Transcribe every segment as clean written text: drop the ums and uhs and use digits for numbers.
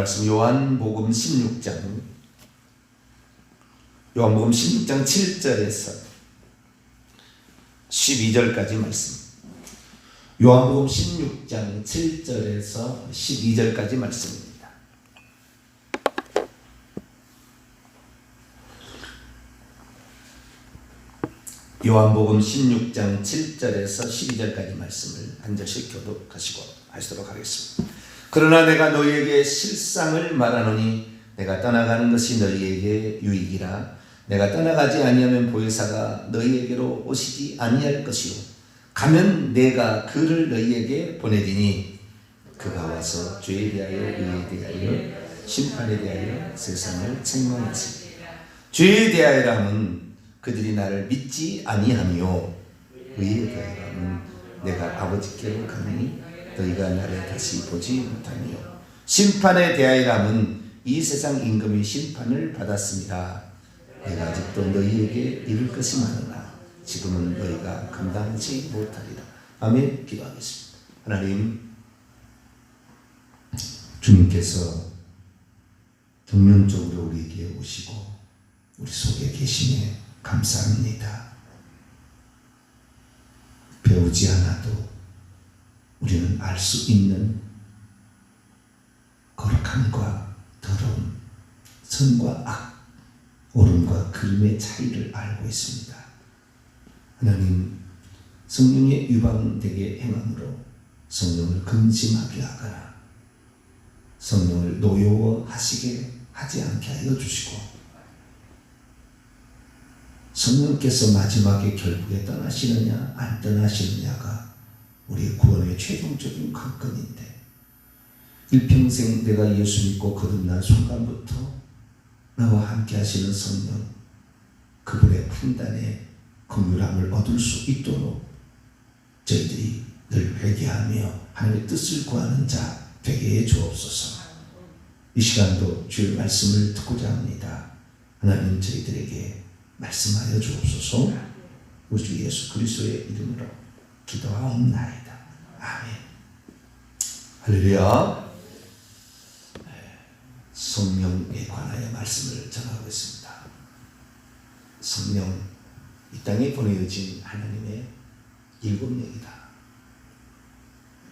말씀 요한복음 16장 7절에서 12절까지 말씀. 요한복음 16장 7절에서 12절까지 말씀입니다. 요한복음 16장 7절에서 12절까지 말씀을 한 절씩 교독하시고 하시도록 하겠습니다. 그러나 내가 너희에게 실상을 말하노니 내가 떠나가는 것이 너희에게 유익이라. 내가 떠나가지 아니하면 보혜사가 너희에게로 오시지 아니할 것이요 가면 내가 그를 너희에게 보내리니 그가 와서 죄에 대하여 의에 대하여 심판에 대하여 세상을 책망하시리라. 죄에 대하여라면 그들이 나를 믿지 아니하며 의에 대하여라면 내가 아버지께로 가니 너희가 나를 다시 보지 못하며 심판에 대하여라면 이 세상 임금이 심판을 받았습니다. 내가 아직도 너희에게 이룰 것이 많으나 지금은 너희가 감당하지 못하리라. 아멘. 기도하겠습니다. 하나님, 주님께서 정면적으로 우리에게 오시고 우리 속에 계시네 감사합니다. 배우지 않아도 우리는 알 수 있는 거룩함과 더러움, 선과 악, 옳음과 그름의 차이를 알고 있습니다. 하나님, 성령의 유방되게 행함으로 성령을 근심하게 하거나 성령을 노여워하시게 하지 않게 하여 주시고 성령께서 마지막에 결국에 떠나시느냐 안 떠나시느냐가 우리의 구원의 최종적인 관건인데 일평생 내가 예수 믿고 거듭난 순간부터 나와 함께 하시는 성령, 그분의 판단에 긍휼함을 얻을 수 있도록 저희들이 늘 회개하며 하나님의 뜻을 구하는 자 되게 해 주옵소서. 이 시간도 주의 말씀을 듣고자 합니다. 하나님, 저희들에게 말씀하여 주옵소서. 우리 주 예수 그리스도의 이름으로 기도하옵나이다. 아멘. 할렐루야. 성령에 관하여 말씀을 전하고 있습니다. 성령, 이 땅에 보내어진 하나님의 일곱령이다.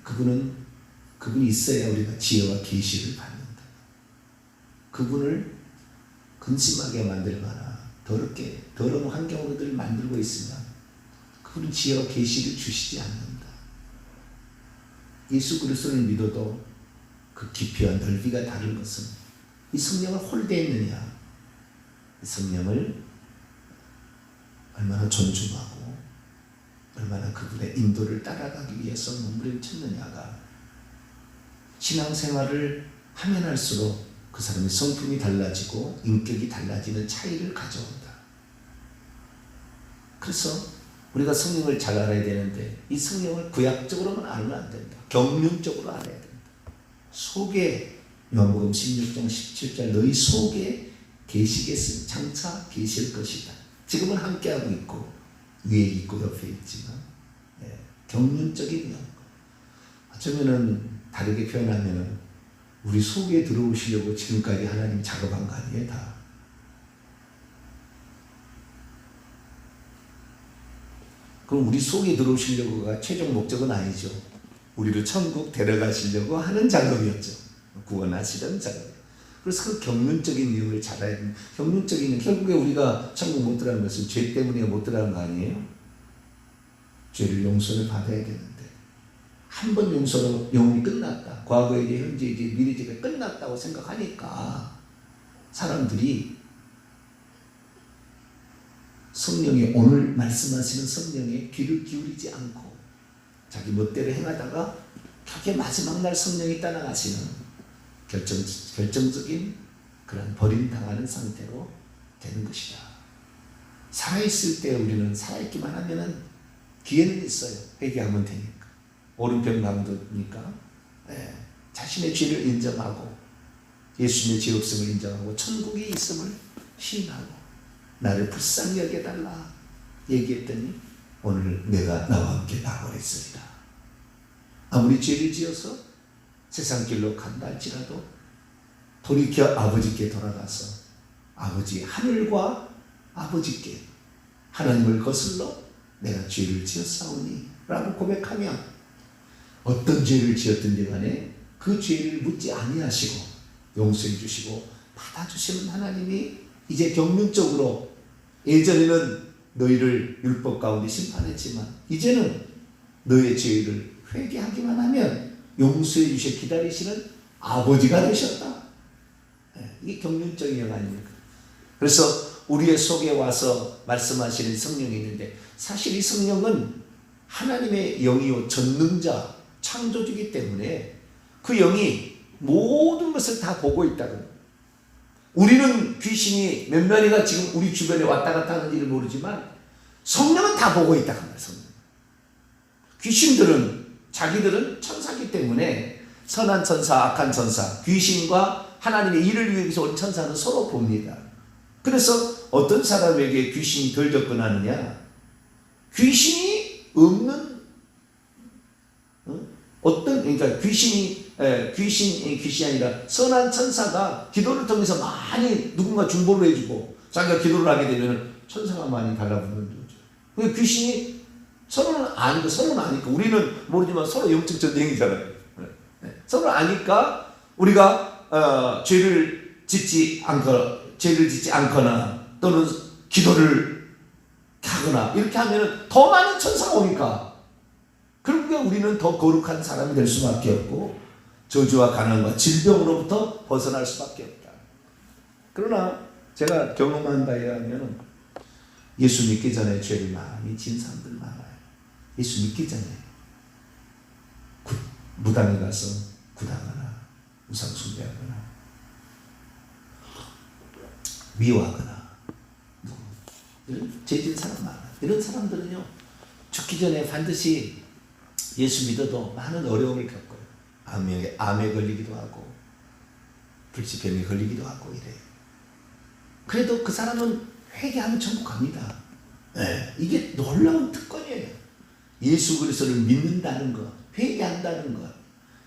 그분이 있어야 우리가 지혜와 계시를 받는다. 그분을 근심하게 만들거나 더러운 환경으로 늘 만들고 있으면 그분은 지혜와 계시를 주시지 않는다. 예수 그리스도를 믿어도 그 깊이와 넓이가 다른 것은 이 성령을 홀대했느냐, 이 성령을 얼마나 존중하고 얼마나 그분의 인도를 따라가기 위해서 몸부림쳤느냐가 신앙생활을 하면 할수록 그 사람의 성품이 달라지고 인격이 달라지는 차이를 가져온다. 그래서 우리가 성령을 잘 알아야 되는데 이 성령을 구약적으로만 알면 안 된다. 경륜적으로 알아야 된다. 속에 요한복음 16장 17절 너희 속에 계시겠으니 장차 계실 것이다. 지금은 함께하고 있고 위에 있고 옆에 있지만 경륜적인 영. 어쩌면은 다르게 표현하면은 우리 속에 들어오시려고 지금까지 하나님 작업한 거 아니에요? 다. 그럼 우리 속에 들어오시려고가 최종 목적은 아니죠. 우리를 천국 데려가시려고 하는 작업이었죠. 구원하시던 작업. 그래서 그 경륜적인 내용을 잘 알아야 됩니다. 경륜적인 결국에 우리가 천국 못 들어가는 것은 죄 때문에 못 들어가는 거 아니에요? 죄를 용서를 받아야 되는데 한 번 용서로 영혼이 끝났다. 과거이제 현재이제 미래이제가 끝났다고 생각하니까 사람들이 성령의 오늘 말씀하시는 성령에 귀를 기울이지 않고 자기 멋대로 행하다가 그게 마지막 날 성령이 떠나가시는 결정적인 그런 버림당하는 상태로 되는 것이다. 살아있을 때 우리는 살아있기만 하면은 기회는 있어요. 회개하면 되니까. 오른편 감도니까 자신의 죄를 인정하고 예수님의 죄 없음을 인정하고 천국이 있음을 시인하고 나를 불쌍히 여겨달라 얘기했더니 오늘 내가 나와 함께 나가겠으리라. 아무리 죄를 지어서 세상 길로 간다 할지라도 돌이켜 아버지께 돌아가서 아버지 하늘과 아버지께 하나님을 거슬러 내가 죄를 지었사오니 라고 고백하며 어떤 죄를 지었든지 간에 그 죄를 묻지 아니하시고 용서해 주시고 받아주시는 하나님이 이제 경륜적으로, 예전에는 너희를 율법 가운데 심판했지만 이제는 너의 죄를 회개하기만 하면 용서해 주셔 기다리시는 아버지가 되셨다. 이게 경륜적인 영 아닙니까? 그래서 우리의 속에 와서 말씀하시는 성령이 있는데, 사실 이 성령은 하나님의 영이요 전능자 창조주이기 때문에 그 영이 모든 것을 다 보고 있다고. 우리는 귀신이 몇 마리가 지금 우리 주변에 왔다 갔다 하는지를 모르지만 성령은 다 보고 있다고 합니다. 성령. 귀신들은 자기들은 천사기 때문에 선한 천사, 악한 천사, 귀신과 하나님의 일을 위해서 온 천사는 서로 봅니다. 그래서 어떤 사람에게 귀신이 덜 접근하느냐? 귀신이 없는 그러니까 귀신이 아니라 선한 천사가 기도를 통해서 많이 누군가 중보를 해주고 자기가 기도를 하게 되면 천사가 많이 달라붙는 거죠. 귀신이 서로는 아니까 우리는 모르지만 서로 영적 전쟁이잖아요. 서로 아니까 우리가 죄를 짓지 않거나 또는 기도를 하거나 이렇게 하면 더 많은 천사가 오니까, 그러니까 우리는 더 거룩한 사람이 될 수밖에 없고 저주와 가난과 질병으로부터 벗어날 수밖에 없다. 그러나 제가 경험한 바에 의하면 예수 믿기 전에 죄를 많이 진 사람들 많아요. 예수 믿기 전에 무당에 가서 구당하나 우상 숭배하거나 미워하거나 이런 죄진 사람 많아요. 이런 사람들은요 죽기 전에 반드시 예수 믿어도 많은 어려움을 겪어요. 암에 걸리기도 하고 불치병에 걸리기도 하고 이래요. 그래도 그 사람은 회개하면 천국 갑니다. 네, 이게 놀라운 특권이에요. 예수 그리스도를 믿는다는 것, 회개한다는 것,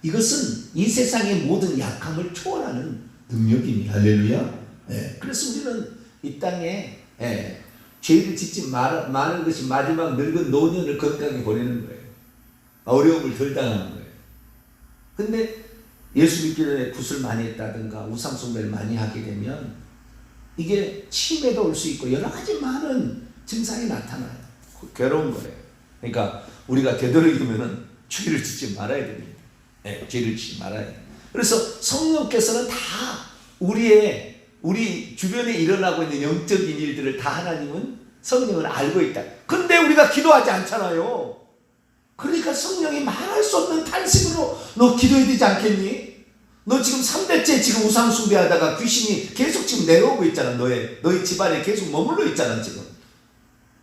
이것은 이 세상의 모든 약함을 초월하는 능력입니다. 할렐루야. 네, 그래서 우리는 이 땅에 죄를 짓지 말는 것이 마지막 늙은 노년을 건강하게 보내는 거예요. 어려움을 덜 당하는 거예요. 근데 예수 믿기 전에 굿을 많이 했다든가 우상 숭배를 많이 하게 되면 이게 치매도 올 수 있고 여러 가지 많은 증상이 나타나요. 괴로운 거예요. 그러니까 우리가 되도록이면은 죄를 짓지 말아야 됩니다. 네, 죄를 짓지 말아야 돼요. 그래서 성령께서는 다 우리 주변에 일어나고 있는 영적인 일들을 다 하나님은 성령을 알고 있다. 근데 우리가 기도하지 않잖아요. 그러니까 성령이 말할 수 없는 탄식으로 너 기도해야 되지 않겠니? 너 지금 3대째 지금 우상 숭배하다가 귀신이 계속 지금 내려오고 있잖아. 너희 집안에 계속 머물러 있잖아 지금.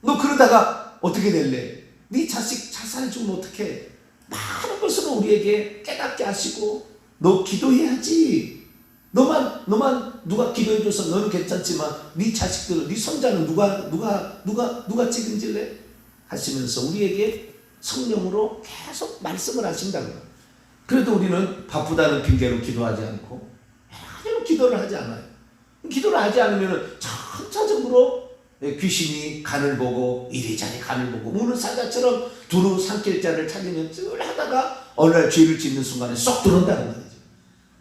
너 그러다가 어떻게 될래? 네 자식 자살해 주면 어떡해? 많은 것으로 우리에게 깨닫게 하시고 너 기도해야지. 너만 누가 기도해줘서 너는 괜찮지만 네 자식들은 네 손자는 누가 책임질래? 하시면서 우리에게 성령으로 계속 말씀을 하신다고요. 그래도 우리는 바쁘다는 핑계로 기도하지 않고 하나님은 기도를 하지 않아요. 기도를 하지 않으면 전차적으로 귀신이 간을 보고 이리저리 간을 보고 우는 사자처럼 두루 삼킬 자를 찾으면 늘 하다가 어느 날 죄를 짓는 순간에 쏙 들어온다는 거죠.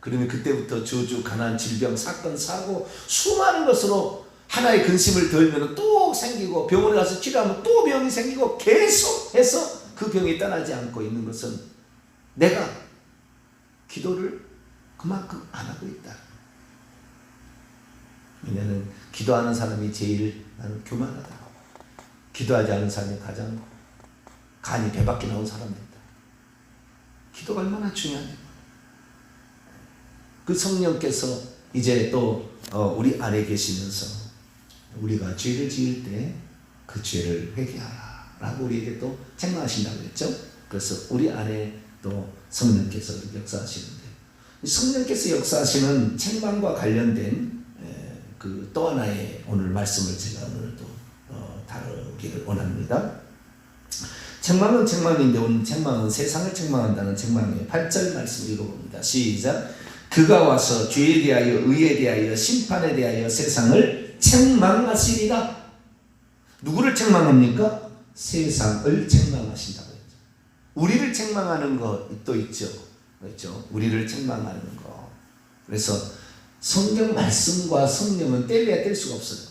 그러면 그때부터 저주, 가난, 질병, 사건, 사고 수많은 것으로 하나의 근심을 덜면 또 생기고 병원에 가서 치료하면 또 병이 생기고 계속해서 그 병이 떠나지 않고 있는 것은 내가 기도를 그만큼 안 하고 있다. 왜냐하면 기도하는 사람이 제일 나는 교만하다. 기도하지 않은 사람이 가장 간이 배 밖에 나온 사람이다. 기도가 얼마나 중요하냐. 그 성령께서 이제 또 우리 안에 계시면서 우리가 죄를 지을 때 그 죄를 회개하라 라고 우리에게 또 책망하신다고 했죠. 그래서 우리 안에 또 성령께서 역사하시는데 성령께서 역사하시는 책망과 관련된 그 또 하나의 오늘 말씀을 제가 오늘 또 다루기를 원합니다. 책망은 책망인데 오늘 책망은 세상을 책망한다는 책망의 8절 말씀 읽어봅니다. 시작. 그가 와서 죄에 대하여 의에 대하여 심판에 대하여 세상을 책망하시리라. 누구를 책망합니까? 세상을 책망하신다고 했죠. 우리를 책망하는 것도 있죠. 그렇죠? 우리를 책망하는 거. 그래서 성경 말씀과 성령은 뗄래야 뗄 수가 없어요.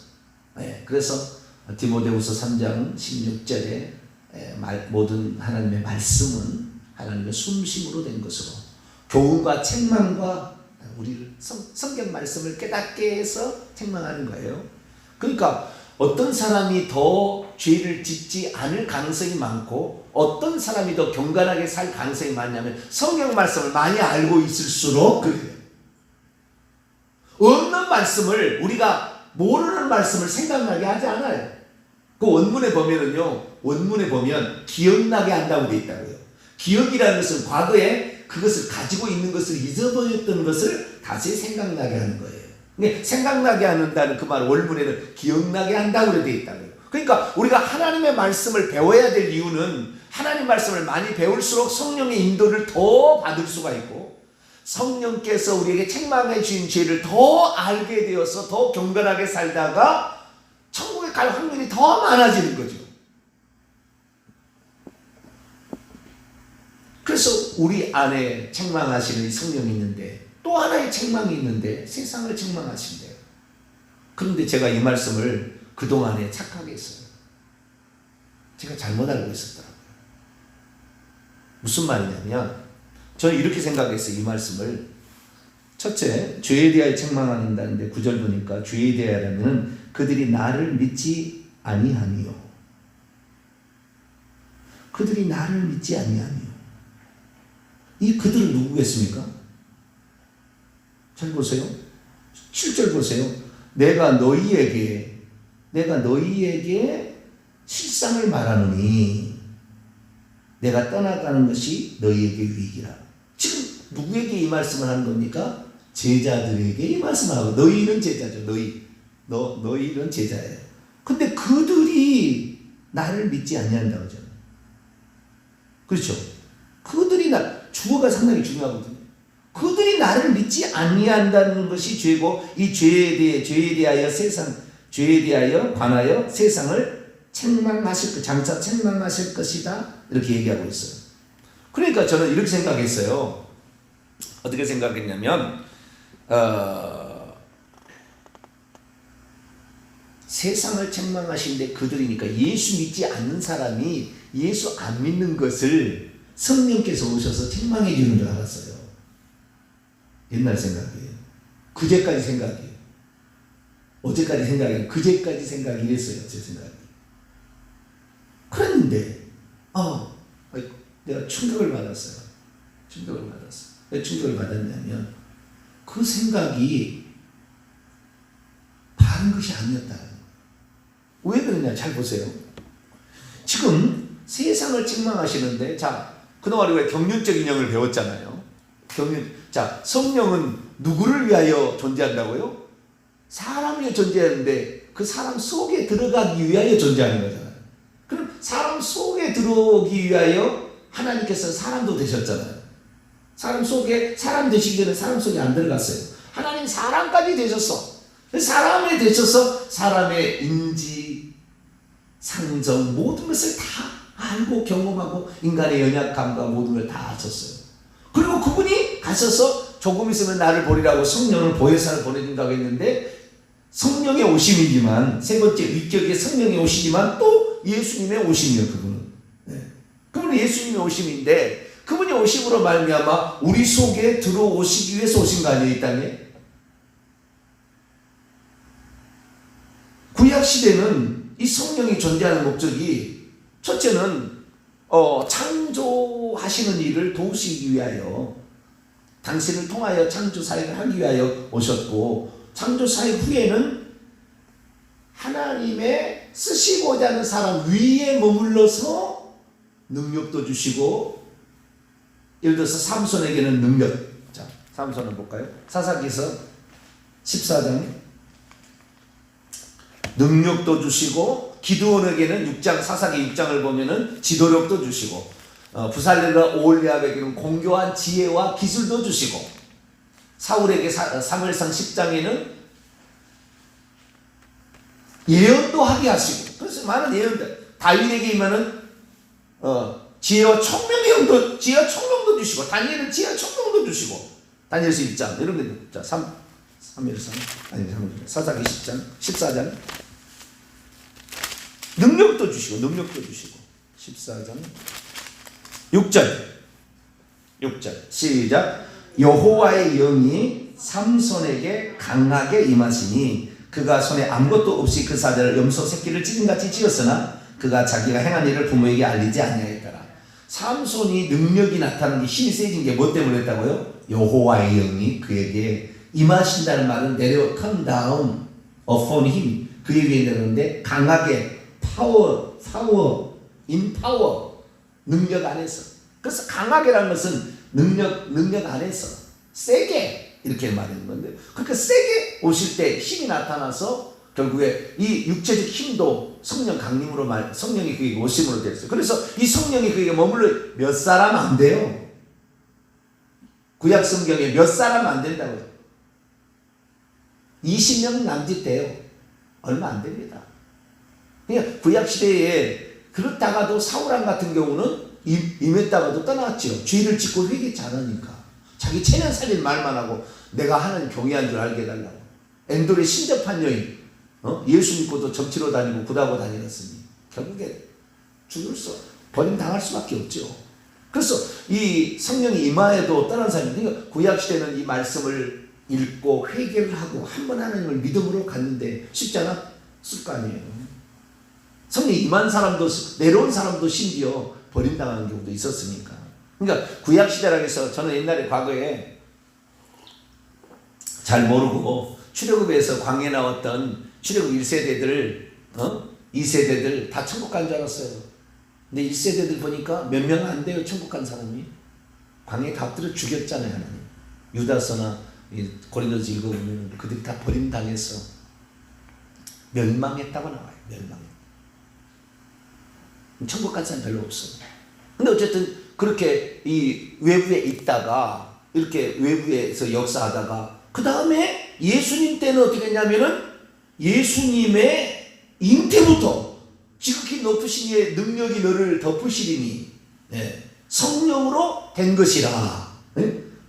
네, 그래서 디모데후서 3장 16절에 모든 하나님의 말씀은 하나님의 숨심으로 된 것으로 교훈과 책망과 우리를 성경 말씀을 깨닫게 해서 책망하는 거예요. 그러니까 어떤 사람이 더 죄를 짓지 않을 가능성이 많고 어떤 사람이 더 경건하게 살 가능성이 많냐면 성경 말씀을 많이 알고 있을수록 그래요. 없는 말씀을 우리가 모르는 말씀을 생각나게 하지 않아요. 그 원문에 보면은요, 원문에 보면 기억나게 한다고 되어 있다고요. 기억이라는 것은 과거에 그것을 가지고 있는 것을 잊어버렸던 것을 다시 생각나게 하는 거예요. 근데 생각나게 한다는 그 말 원문에는 기억나게 한다고 되어 있다고요. 그러니까 우리가 하나님의 말씀을 배워야 될 이유는 하나님 말씀을 많이 배울수록 성령의 인도를 더 받을 수가 있고 성령께서 우리에게 책망해 주신 죄를 더 알게 되어서 더 경건하게 살다가 천국에 갈 확률이 더 많아지는 거죠. 그래서 우리 안에 책망하시는 성령이 있는데 또 하나의 책망이 있는데 세상을 책망하신대요. 그런데 제가 이 말씀을 그동안에 착하게 했어요. 제가 잘못 알고 있었더라고요. 무슨 말이냐면 저는 이렇게 생각했어요. 이 말씀을. 첫째, 죄에 대하여 책망한다는데 9절 보니까 죄에 대하여라면 그들이 나를 믿지 아니하니요. 그들이 나를 믿지 아니하니요. 이 그들은 누구겠습니까? 잘 보세요. 7절 보세요. 내가 너희에게 실상을 말하노니 내가 떠나가는 것이 너희에게 유익이라. 지금 누구에게 이 말씀을 하는 겁니까? 제자들에게 이 말씀을 하고 너희는 제자죠. 너희는 제자예요. 근데 그들이 나를 믿지 아니한다고 하잖아요. 그렇죠? 그들이 주어가 상당히 중요하거든요. 그들이 나를 믿지 아니한다는 것이 죄고 이 죄에 대하여 관하여 세상을 장차 책망하실 것이다. 이렇게 얘기하고 있어요. 그러니까 저는 이렇게 생각했어요. 어떻게 생각했냐면 세상을 책망하시는데 그들이니까 예수 믿지 않는 사람이 예수 안 믿는 것을 성령께서 오셔서 책망해 주는 줄 알았어요. 옛날 생각이에요. 그제까지 생각이에요. 어제까지 생각이에요. 그제까지 생각이 이랬어요. 제 생각이. 그런데 내가 충격을 받았어요. 왜 충격을 받았냐면 그 생각이 바른 것이 아니었다. 왜 그러냐 잘 보세요. 지금 세상을 책망하시는데 그동안 우리가 경륜적인 영을 배웠잖아요. 성령은 누구를 위하여 존재한다고요? 사람을 위해 존재하는데 그 사람 속에 들어가기 위하여 존재하는 거잖아요. 그럼 사람 속에 들어오기 위하여 하나님께서 사람도 되셨잖아요. 사람 되시기 전에 사람 속에 안 들어갔어요. 하나님 사람까지 되셨어. 사람이 되셔서 사람의 인지, 상정 모든 것을 다 알고 경험하고 인간의 연약함과 모든 걸 다 하셨어요. 그리고 그분이 가셔서 조금 있으면 나를 보리라고 성령을 보혜사를 보내준다고 했는데 성령의 오심이지만 세 번째 위격의 성령의 오시지만 또 예수님의 오심이에요. 그분은. 그분은 예수님의 오심인데 그분의 오심으로 말미암아 우리 속에 들어오시기 위해서 오신 거 아니에요, 이 땅에? 구약 시대는 이 성령이 존재하는 목적이 첫째는 창조하시는 일을 도우시기 위하여 당신을 통하여 창조 사역을 하기 위하여 오셨고 창조 사역 후에는 하나님의 쓰시고자 하는 사람 위에 머물러서 능력도 주시고 예를 들어서 삼손에게는 능력. 삼손을 볼까요? 사사기서 14장 능력도 주시고 기드온에게는 사사기 6장을 보면은 지도력도 주시고 부살렐과 오홀리압에게는 공교한 지혜와 기술도 주시고 사울에게 사무엘상 10장에는 예언도 하게 하시고, 그래서 많은 예언들, 다윗에게 임하는 지혜와 총명도 주시고, 다니엘은 지혜와 총명도 주시고, 다니엘서 1장 이런 게. 자, 사무엘상 사사기 10장 14장 능력도 주시고 14장 6절 시작. 여호와의 영이 삼손에게 강하게 임하시니 그가 손에 아무것도 없이 그 사자를 염소 새끼를 찢음같이 찢었으나 그가 자기가 행한 일을 부모에게 알리지 아니하였더라. 삼손이 능력이 나타나는 게, 힘이 세진 게 뭐 때문에 했다고요? 여호와의 영이 그에게 임하신다는 말은 내려 come down upon him, 그에 위에 내렸는데 강하게 power, 능력 안에서. 그래서 강하게라는 것은 능력 안에서 세게 이렇게 말하는 건데, 그러니까 세게 오실 때 힘이 나타나서 결국에 이 육체적 힘도 성령 강림으로 성령이 그에게 오심으로 됐어요. 그래서 이 성령이 그에게 머물러 몇 사람 안 돼요. 구약 성경에 몇 사람 안 된다고요. 20명 남짓 돼요. 얼마 안 됩니다. 그러니까 구약 시대에 그렇다가도 사울왕 같은 경우는 임했다가도 떠났죠. 죄를 짓고 회개치 않으니까. 자기 체면 살릴 말만 하고 내가 하나님 경외한 줄 알게 해달라고. 엔돌의 신접한 여인, 예수 믿고도 점치러 다니고 굿하고 다녔으니 결국에 버림당할 수밖에 없죠. 그래서 이 성령이 임하에도 떠난 사람이, 그러니까 구약 시대는 이 말씀을 읽고 회개를 하고 한번 하나님을 믿음으로 갔는데 쉽지 않았을 거 아니에요. 성령이 임한 사람도, 내려온 사람도 심지어 버림당하는 경우도 있었으니까. 그러니까 구약 시대라고 해서 저는 옛날에 과거에 잘 모르고 출애굽에서 광야에 나왔던 출애굽 1세대들 2세대들 다 천국 간 줄 알았어요. 근데 1세대들 보니까 몇 명 안 돼요. 천국 간 사람이. 광야에 다 엎드려 죽였잖아요, 하나님. 유다서나 고린도서 읽어보면 그들이 다 버림당해서 멸망했다고 나와요. 천국 간 사람 별로 없어요. 근데 어쨌든 그렇게 이 외부에 있다가 이렇게 외부에서 역사하다가 그 다음에 예수님 때는 어떻게 했냐면은 예수님의 잉태부터 지극히 높으신 이의 능력이 너를 덮으시리니 성령으로 된 것이라.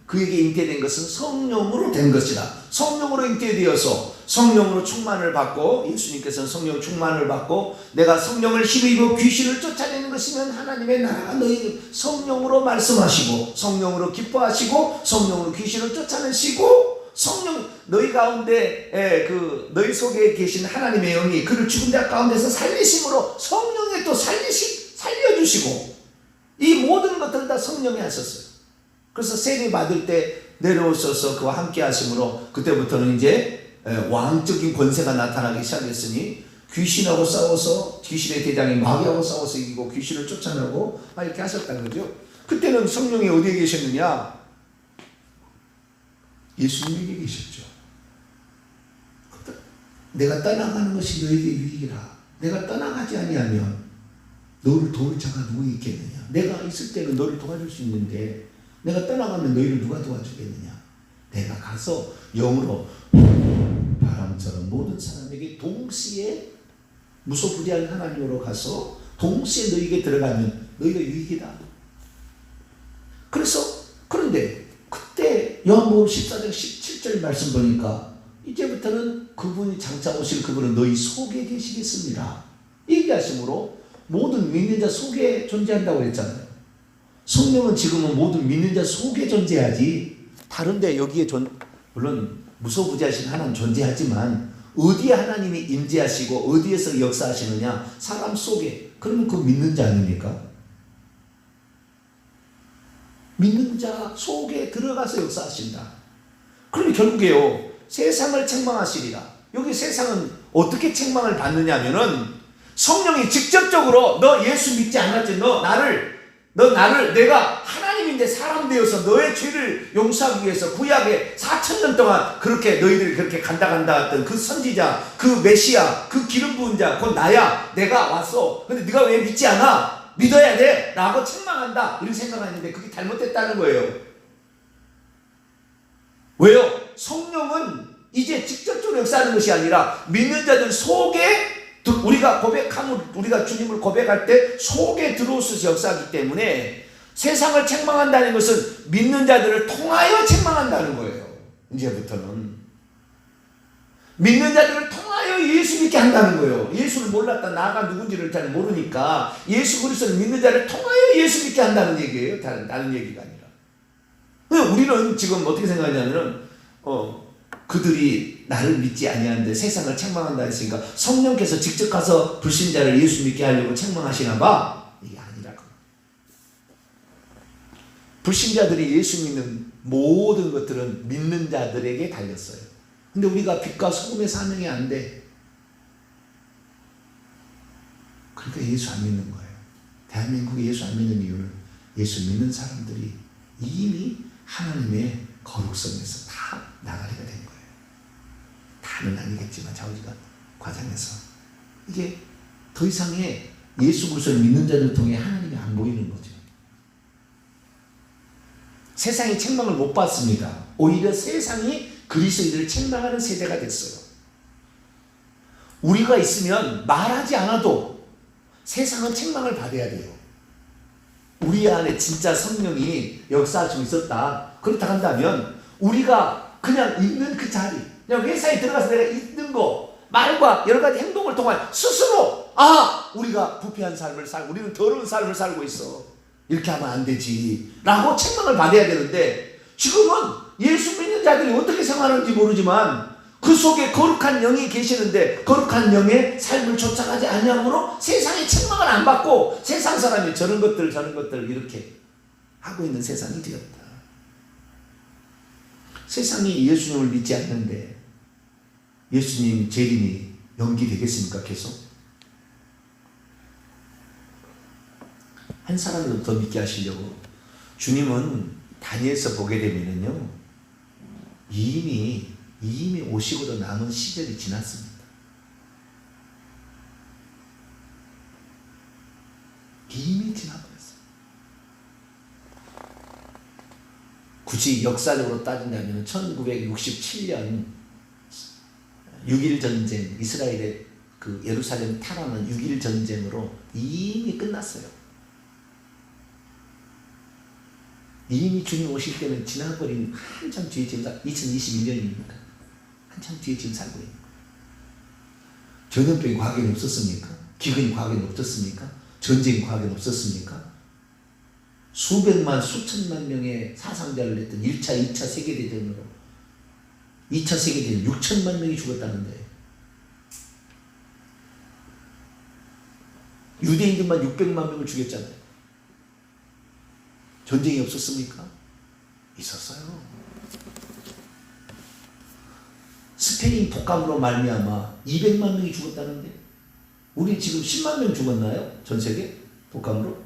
그에게 잉태된 것은 성령으로 된 것이라. 성령으로 잉태되어서 성령으로 충만을 받고, 예수님께서는 성령 충만을 받고 내가 성령을 힘입어 귀신을 쫓아내는 것이면 하나님의 나라가 너희 성령으로 말씀하시고 성령으로 기뻐하시고 성령으로 귀신을 쫓아내시고 성령 너희 가운데 너희 속에 계신 하나님의 영이 그를 죽은 자 가운데서 살리심으로 성령에 또 살려주시고 이 모든 것들을 다 성령이 하셨어요. 그래서 세례 받을 때 내려오셔서 그와 함께 하심으로 그때부터는 이제 왕적인 권세가 나타나기 시작했으니 귀신하고 싸워서 귀신의 대장인 마귀하고 싸워서 이기고 귀신을 쫓아내고 이렇게 하셨다는 거죠. 그때는 성령이 어디에 계셨느냐? 예수님에게 계셨죠. 내가 떠나가는 것이 너에게 유익이라. 내가 떠나가지 아니하면 너를 도울 자가 누구 있겠느냐? 내가 있을 때는 너를 도와줄 수 있는데 내가 떠나가면 너희를 누가 도와주겠느냐? 내가 가서 영으로 바람처럼 모든 사람에게 동시에 무소부지한 하나님으로 가서 동시에 너희에게 들어가면 너희가 유익이다. 그런데 그때 요한복음 14장 17절 말씀 보니까 이제부터는 그분이 장차 오실 그분은 너희 속에 계시겠습니다. 얘기하심으로 모든 믿는 자 속에 존재한다고 했잖아요. 성령은 지금은 모든 믿는 자 속에 존재하지 다른데 여기에 물론 무소부지하신 하나님 존재하지만 어디에 하나님이 임재하시고 어디에서 역사하시느냐? 사람 속에. 그러면 그 믿는 자 아닙니까? 믿는 자 속에 들어가서 역사하신다. 그러면 결국에요 세상을 책망하시리라. 여기 세상은 어떻게 책망을 받느냐 하면은 성령이 직접적으로 너 예수 믿지 않았지? 너 나를 내가 하나님인데 사람 되어서 너의 죄를 용서하기 위해서 구약에 4,000년 동안 그렇게 너희들이 그렇게 간다 했던 그 선지자, 그 메시아, 그 기름 부은 자, 그건 나야. 내가 왔어. 근데 네가 왜 믿지 않아? 믿어야 돼. 라고 책망한다. 이렇게 생각하는데 그게 잘못됐다는 거예요. 왜요? 성령은 이제 직접적으로 역사하는 것이 아니라 믿는 자들 속에 우리가 우리가 주님을 고백할 때 속에 들어오셔서 역사하기 때문에 세상을 책망한다는 것은 믿는 자들을 통하여 책망한다는 거예요. 이제부터는 믿는 자들을 통하여 예수 믿게 한다는 거예요. 예수를 몰랐다 나가 누군지를 잘 모르니까 예수 그리스도를 믿는 자를 통하여 예수 믿게 한다는 얘기예요. 다른 얘기가 아니라. 우리는 지금 어떻게 생각하냐면은 그들이 나를 믿지 아니하는데 세상을 책망한다 했으니까 성령께서 직접 가서 불신자를 예수 믿게 하려고 책망하시나 봐. 이게 아니라고. 불신자들이 예수 믿는 모든 것들은 믿는 자들에게 달렸어요. 근데 우리가 빛과 소금의 사명이 안 돼. 그러니까 예수 안 믿는 거예요. 대한민국이 예수 안 믿는 이유는 예수 믿는 사람들이 이미 하나님의 거룩성에서 다 나가리가 된 거예요. 다는 아니겠지만 자우지간 과정에서 이게 더 이상의 예수 그리스도를 믿는 자들 통해 하나님이 안 보이는 거죠. 세상이 책망을 못 받습니다. 오히려 세상이 그리스도인들을 책망하는 세대가 됐어요. 우리가 있으면 말하지 않아도 세상은 책망을 받아야 돼요. 우리 안에 진짜 성령이 역사하시고 있었다. 그렇다 한다면 우리가 그냥 있는 그 자리, 그냥 회사에 들어가서 내가 있는 거, 말과 여러 가지 행동을 통해 스스로 우리가 부패한 삶을 살고 우리는 더러운 삶을 살고 있어. 이렇게 하면 안 되지 라고 책망을 받아야 되는데 지금은 예수 믿는 자들이 어떻게 생활하는지 모르지만 그 속에 거룩한 영이 계시는데 거룩한 영의 삶을 쫓아가지 아니함으로 세상의 책망을 안 받고 세상 사람이 저런 것들 이렇게 하고 있는 세상이 되었다. 세상이 예수님을 믿지 않는데 예수님 재림이 연기되겠습니까? 계속? 한 사람을 더 믿게 하시려고 주님은 다니엘서 보게 되면은요 이미 오시고도 남은 시절이 지났습니다. 이미 지나버렸어요. 굳이 역사적으로 따진다면 1967년 6.1 전쟁, 이스라엘의 그 예루살렘 탈환은 6.1 전쟁으로 이미 끝났어요. 이미 주님 오실 때는 지나버린 한참 뒤에 지금 2021년이니까 한참 뒤에 지금 살고 있는 거예요. 전염병이 과거에는 없었습니까? 기근이 과거에는 없었습니까? 전쟁이 과거에는 없었습니까? 수백만 수천만 명의 사상자를 냈던 1차 2차 세계대전으로 2차 세계대전 6천만 명이 죽었다는데 유대인들만 600만 명을 죽였잖아요. 전쟁이 없었습니까? 있었어요. 스페인 독감으로 말미암아 200만 명이 죽었다는데 우리 지금 10만 명 죽었나요? 전 세계 독감으로?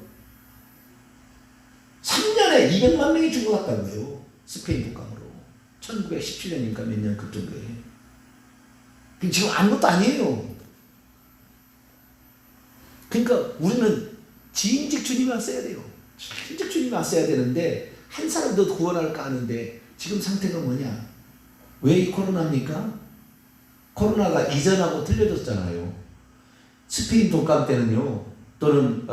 3년에 200만 명이 죽어갔다고요. 스페인 독감으로. 1917년이니까 몇 년 그 정도에. 지금 아무것도 아니에요. 그러니까 우리는 진즉 주님이 왔어야 돼요. 진짜 주님이 왔어야 되는데 한 사람 더 구원할까 하는데 지금 상태가 뭐냐? 왜 이 코로나입니까? 코로나가 이전하고 틀려졌잖아요. 스페인 독감 때는요, 또는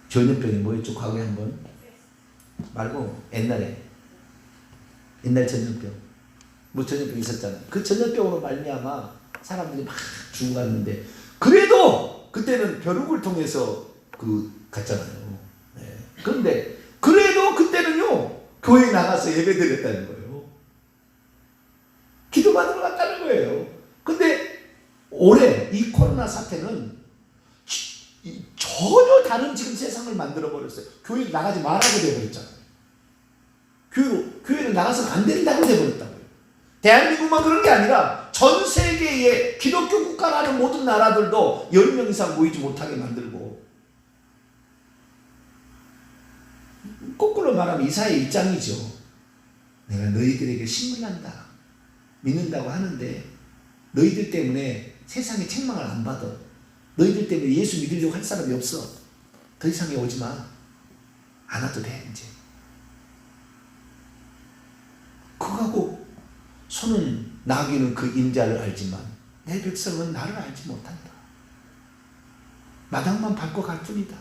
전염병이 뭐였죠? 과거에 한번 말고 옛날 전염병 뭐 전염병 있었잖아요. 그 전염병으로 말미암아 사람들이 막 죽어갔는데 그래도 그때는 벼룩을 통해서 갔잖아요. 네. 그런데 그래도 그때는요 교회에 나가서 예배드렸다는 거예요. 기도받으러 갔다는 거예요. 근데 올해 이 코로나 사태는 전혀 다른 지금 세상을 만들어 버렸어요. 교회를 나가지 말라고 되어버렸잖아요. 교회를 나가서 안 된다고 되어버렸다고요. 대한민국만 그런 게 아니라 전 세계의 기독교 국가라는 모든 나라들도 10명 이상 모이지 못하게 만들고, 거꾸로 말하면 이사야의 입장이죠. 내가 너희들에게 신문한다, 믿는다고 하는데 너희들 때문에 세상에 책망을 안 받아. 너희들 때문에 예수 믿으려고 할 사람이 없어. 더 이상에 오지 마. 안 와도 돼 이제. 그하고 손은 나귀는 그 인자를 알지만 내 백성은 나를 알지 못한다. 마당만 밟고 갈 뿐이다.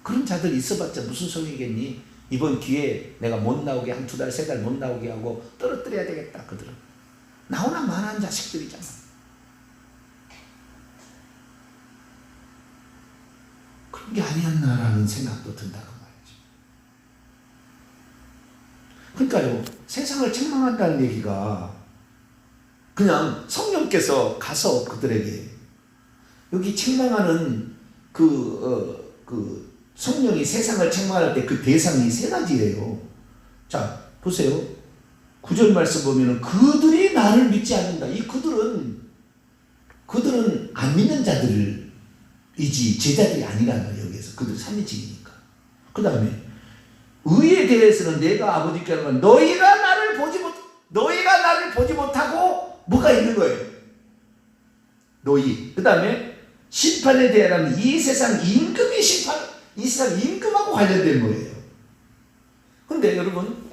그런 자들 있어봤자 무슨 소용이겠니? 이번 기회에 내가 못 나오게 한 2달, 3달 못 나오게 하고 떨어뜨려야 되겠다. 그들은 나오나 마나한 자식들이잖아. 그런 게 아니었나라는 생각도 든다고 말이죠. 그러니까요, 세상을 책망한다는 얘기가 그냥 성령께서 가서 그들에게 여기 책망하는 성령이 세상을 책망할 때 그 대상이 3가지예요. 자, 보세요. 9절 말씀 보면은 그들이 나를 믿지 않는다. 이 그들은 안 믿는 자들이지 제자들이 아니라는 거예요. 여기에서 그들 3인칭이니까. 그 다음에 의에 대해서는 내가 아버지께 하는 건 너희가 나를 보지 못하고 뭐가 있는 거예요. 너희. 그 다음에 심판에 대하여는 이 세상 임금이 이 세상 임금하고 관련된 거예요. 근데 여러분,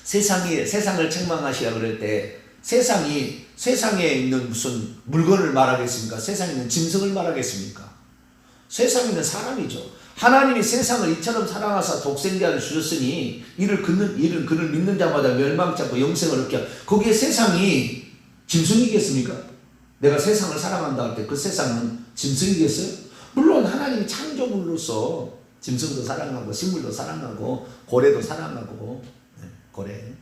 세상을 책망하시라 그럴 때 세상에 있는 무슨 물건을 말하겠습니까? 세상에 있는 짐승을 말하겠습니까? 세상에 있는 사람이죠. 하나님이 세상을 이처럼 사랑하사 독생자를 주셨으니 이를 그를 믿는 자마다 멸망치 않고 영생을 얻게 거기에 세상이 짐승이겠습니까? 내가 세상을 사랑한다 할 때 그 세상은 짐승이겠어요? 물론 하나님이 창조물로서 짐승도 사랑하고 식물도 사랑하고 고래도 사랑하고 고래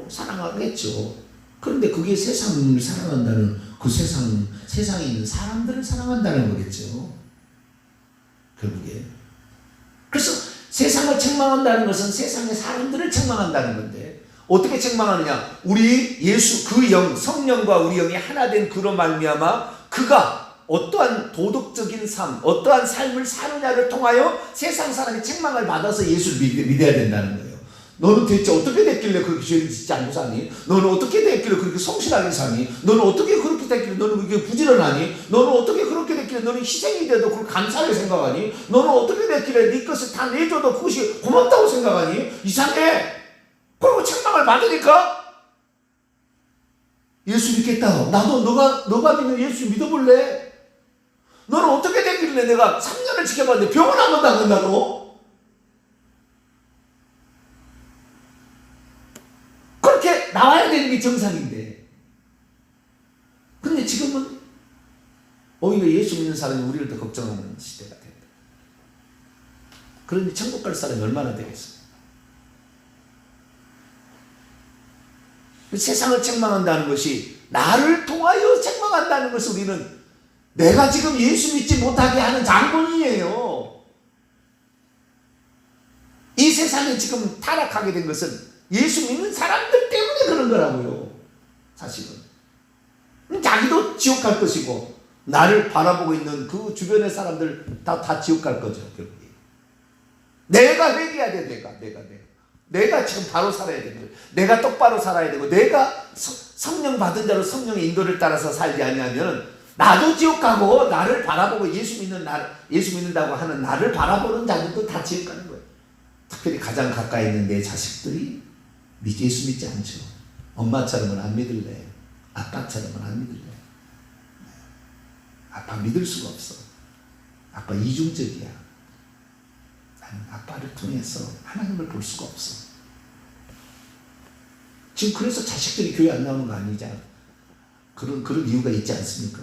사랑하겠죠. 그런데 그게 세상을 사랑한다는 그 세상에 있는 사람들을 사랑한다는 거겠죠. 결국에. 그래서 세상을 책망한다는 것은 세상의 사람들을 책망한다는 건데 어떻게 책망하느냐? 우리 예수 그 영 성령과 우리 영이 하나 된 그로 말미암아 그가 어떠한 도덕적인 삶, 어떠한 삶을 사느냐를 통하여 세상 사람이 책망을 받아서 예수를 믿어야 된다는 거예요. 너는 대체 어떻게 됐길래 그렇게 죄를 짓지 않고 사니? 너는 어떻게 됐길래 그렇게 성실하게 사니? 너는 어떻게 그렇게 됐길래 너는 그렇게 부지런하니? 너는 어떻게 그렇게 됐길래 너는 희생이 돼도 그걸 감사하게 생각하니? 너는 어떻게 됐길래 네 것을 다 내줘도 그것이 고맙다고 생각하니? 이상해! 그리고 책망을 받으니까 예수 믿겠다. 나도 너가 믿는 예수 믿어볼래? 너는 어떻게 됐길래 내가 3년을 지켜봤는데 병원 한 번도 안 간다고? 그렇게 나와야 되는 게 정상인데. 근데 지금은 오히려 예수 믿는 사람이 우리를 더 걱정하는 시대가 된다. 그런데 천국 갈 사람이 얼마나 되겠어요? 세상을 책망한다는 것이 나를 통하여 책망한다는 것을 우리는 내가 지금 예수 믿지 못하게 하는 장본이에요. 이 세상에 지금 타락하게 된 것은 예수 믿는 사람들 때문에 그런 거라고요. 사실은. 자기도 지옥 갈 것이고 나를 바라보고 있는 그 주변의 사람들 다 지옥 갈 거죠. 결국에. 내가 회개해야 돼. 내가 지금 바로 살아야 되고 내가 똑바로 살아야 되고 내가 성령 받은 자로 성령의 인도를 따라서 살지 아니하면 나도 지옥 가고 나를 바라보고 예수 믿는다고 하는 나를 바라보는 자들도 다 지옥 가는 거예요. 특별히 가장 가까이 있는 내 자식들이 예수 믿지 않죠. 엄마처럼은 안 믿을래. 아빠처럼은 안 믿을래. 아빠 믿을 수가 없어. 아빠 이중적이야. 나는 아빠를 통해서 하나님을 볼 수가 없어. 지금 그래서 자식들이 교회 안 나오는 거 아니잖아. 그런 이유가 있지 않습니까?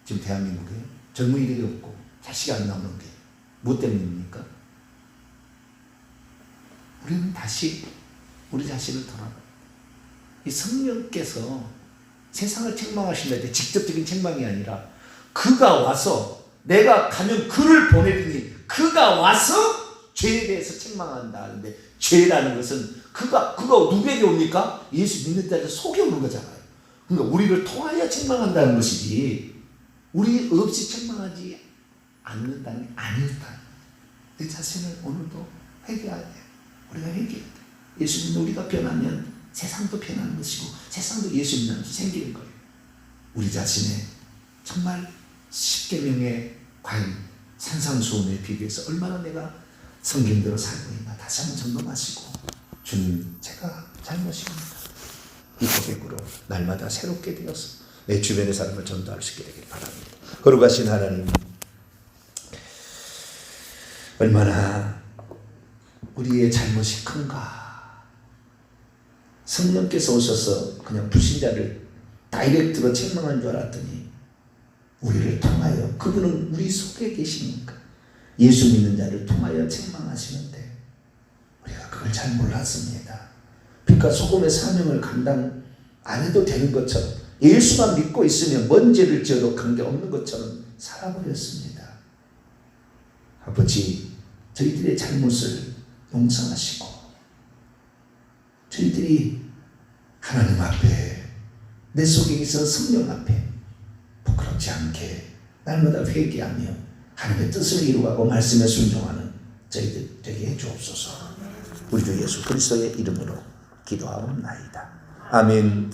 지금 대한민국에 젊은이들이 없고 자식이 안 나오는 게 뭐 때문입니까? 우리는 다시 우리 자신을 돌아봐. 이 성령께서 세상을 책망하신다 할 때 직접적인 책망이 아니라 그가 와서 내가 가면 그를 보내리니 그가 와서 죄에 대해서 책망한다 하는데 죄라는 것은 그가 누구에게 옵니까? 예수 믿는 자를 속에 오는 거잖아요. 그러니까 우리를 통하여 책망한다는 것이지 우리 없이 책망하지 않는다는 게 아니다. 내 자신을 오늘도 회개해야 돼. 우리가 회개해야 돼. 예수 믿는 우리가 변하면 세상도 변하는 것이고 세상도 예수 믿는 것이 생기는 거예요. 우리 자신의 정말 10계명에 과연 산상수훈에 비교해서 얼마나 내가 성경대로 살고 있나 다시 한번 점검하시고, 주님 제가 잘못입니다. 이 고백으로 날마다 새롭게 되어서 내 주변의 사람을 전도할 수 있게 되길 바랍니다. 거룩하신 하나님, 얼마나 우리의 잘못이 큰가. 성령께서 오셔서 그냥 불신자를 다이렉트로 책망한 줄 알았더니 우리를 통하여, 그분은 우리 속에 계시니까 예수 믿는 자를 통하여 책망하시는데 우리가 그걸 잘 몰랐습니다. 빛과 소금의 사명을 감당 안 해도 되는 것처럼, 예수만 믿고 있으면 뭔 죄를 지어도 관계없는 것처럼 살아버렸습니다. 아버지, 저희들의 잘못을 용서하시고 저희들이 하나님 앞에, 내 속에 있어 성령 앞에 부끄럽지 않게 날마다 회개하며 하나님의 뜻을 이루어가고 말씀에 순종하는 저희들 되게 해주옵소서. 우리 주 예수 그리스도의 이름으로 기도하옵나이다. 아멘.